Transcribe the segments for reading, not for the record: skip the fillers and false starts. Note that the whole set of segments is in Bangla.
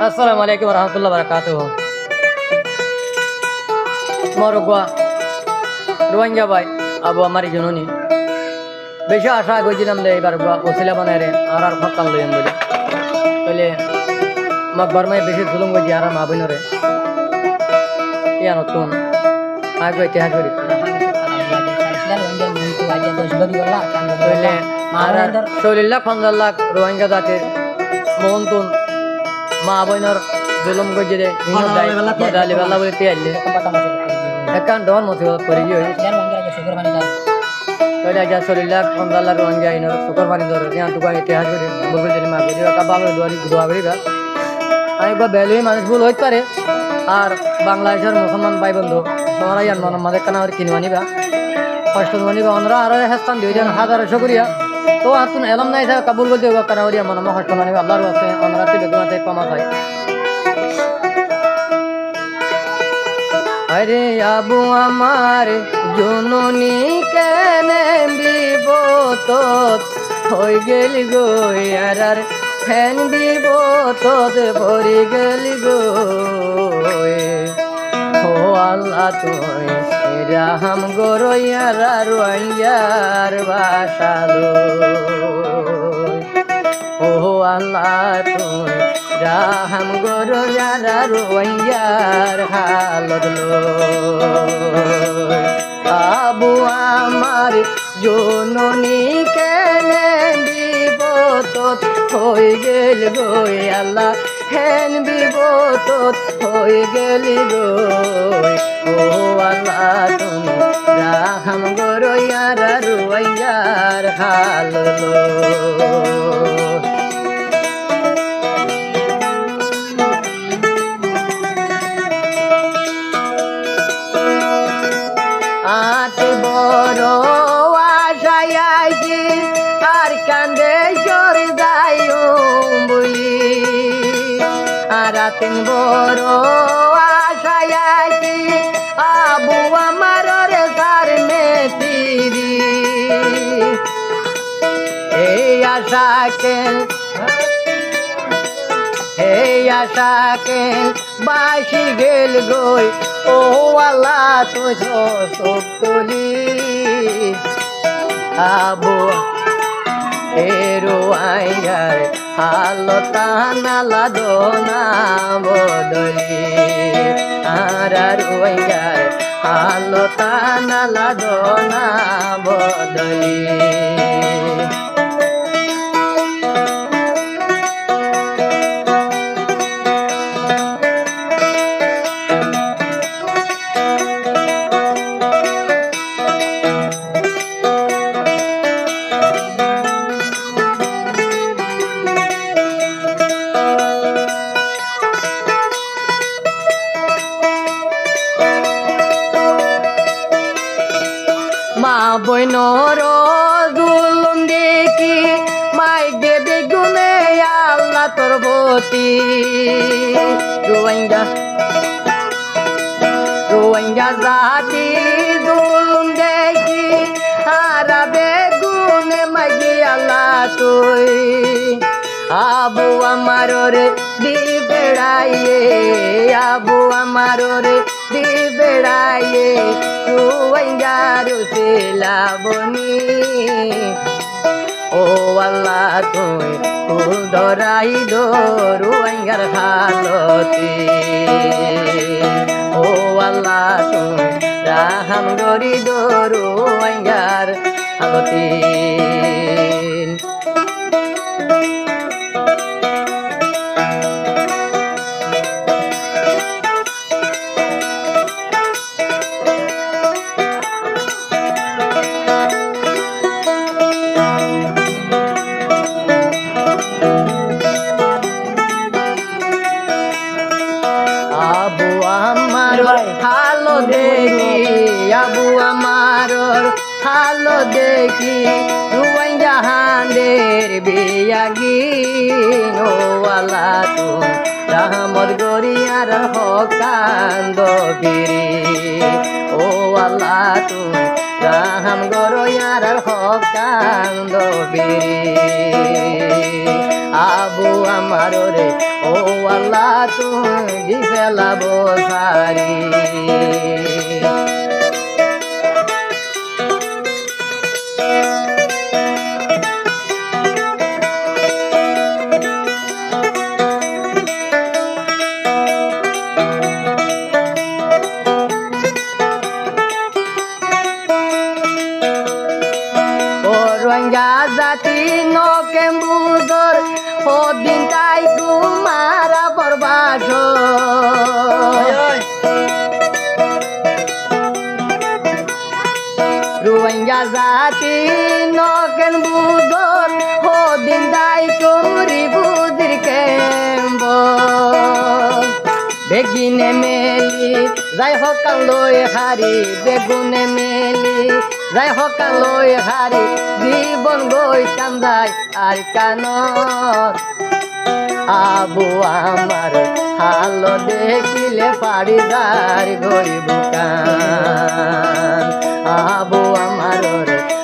Assalamualaikum warahmatullahi wabarakatuh. Morogwa Rohingya ভাই আবু আমার জননী বেশি আশা করছিলাম যে এবার ওসিলা বানায় আর ফকাল লইম বলে তাহলে আমার বর্মায় বেশি জুলুম করছি আর মা বোনরে ইয়া নতুন আগে ইতিহাস করি চল্লিশ লাখ 50 লাখ রোহিঙ্গা জাতির মোহনতুন মা বোনের জুলুম করছে বেলা বলে তেয়াইলে একান ডন মতো করে গিয়ে চল্লিশ লাখ 50 লাখ রোহিঙ্গা আইনের শুকর পানি ধরে টুকা ইতিহাস করি বলবে যদি মা করি বাবার দোয়া করিবা আমি বেলুই মানুষ ভুল হইতে পারে আর বাংলাদেশের মুসলমান ভাই বন্ধু তোমরা ইয়ান মাঝে কানা কিনে আনিবা কষ্ট আনিবা অন্যরা আরো হেস্তান দিয়ে যান 1100 করিয়া তো আতুন এলম নাই কাবুল বলতে কানা করিয়া মনে কষ্ট আনিবা আল্লাহর আছে অন্যরাতে বেগুনাতে কমা পায় আরে আবু আমার জননী কেনে বিপত হয়ে গেল গো আর ফ্যান বিপত ভরে গেল গো ও আল্লাহ তুই রাহাম গরইয়ার রোহিঙ্গার বাসালো ও আল্লাহ তুই রাহাম গরইয়ার রোহিঙ্গার হালত আবু আমার জননী কেনে বিপত হয়ে গেল গো আল্লাহ হেন বিপত হয়ে গেল গো ও আল্লাহ তুমি রাহাম গরইয়ার রোহিঙ্গার হালত বড় আশায় আইছি আর কান্দে সরে যাই বলি আর রাতেন বড় আশায় আইছি আবু আমার রে সার মেতিরি এই আশাকে বাসি গেল গই ও আল্লাহ তুই তুলি আবু এরো আইয়ার হালতা নালা দোনা বদলি আর রোয়াইয়ার হালতা নালা দোনা বদলি মা বইনর জুলুম দেখি মাই দেবে গুনে আল্লাহ তোর বতি রোহিঙ্গা জাতি জুলুম দেখি হারাবে গুনে মাগি আল্লাহ তুই আবু আমার রে দি বেড়াইয়ে আবু আমার রে দি বেড়াইয়ে রোহিঙ্গার লাবনি ও আল্লাহ তুই ধরাই দো রোহিঙ্গার হালতি ও আল্লাহ তুই রাহাম গরি দো রোহিঙ্গার হালতি আবু আমার হালো দেখি আবু আমার হালো দেখি রোহিঙ্গা হাঁদের বিয়াগি ওয়ালা তো রহমত গরিয়ার হকান্দ গিরি ও আল্লাহ তো রাহাম গরিয়ার হকান্দ গিরি আবু আমার রে ও আল্লাহ তুমি দি ফেলাবো সারি রোহিঙ্গা জাতি নকেম্বুদর দিন তাই কুমারা বরবাস রোহিঙ্গা জাতি নকেম্বুদর দিন তাই কুমরি বুদির কেম্ব বেগিনে মেলি যাই হকাল লই হারি বেগুনে মেলি যাই হকাল লই হারি জীবন গই কান্দাই আর কান আবু আমার হাল দেখিলে পাড়িদার গইব কান আবু আমার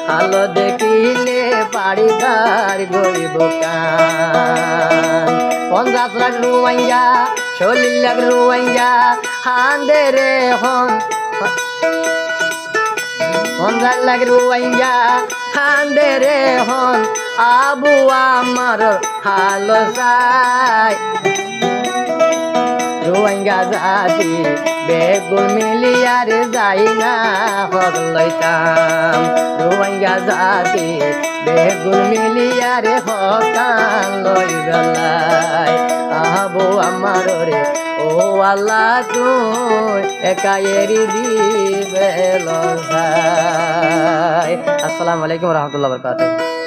হাল দেখিলে পাড়িদার গইব কান 50 লাখ রোহিঙ্গা 40 লাখ রোহিঙ্গা হান্দে রে হন 50 লাখ রোহিঙ্গা হান্দে রে হন আবু আমার হাল চাই রোহিঙ্গা জাতি বেগুন মিলিয়ার যাই না হক লইতাম রোহিঙ্গা জাতি বেগুন মিলিয়ারে হকান লই বেলায় আবু আমার রে ও আল্লাহ তুই একা এরি দিবে লসাই আসসালামু আলাইকুম ওয়া রাহমাতুল্লাহি ওয়া বারাকাতুহু।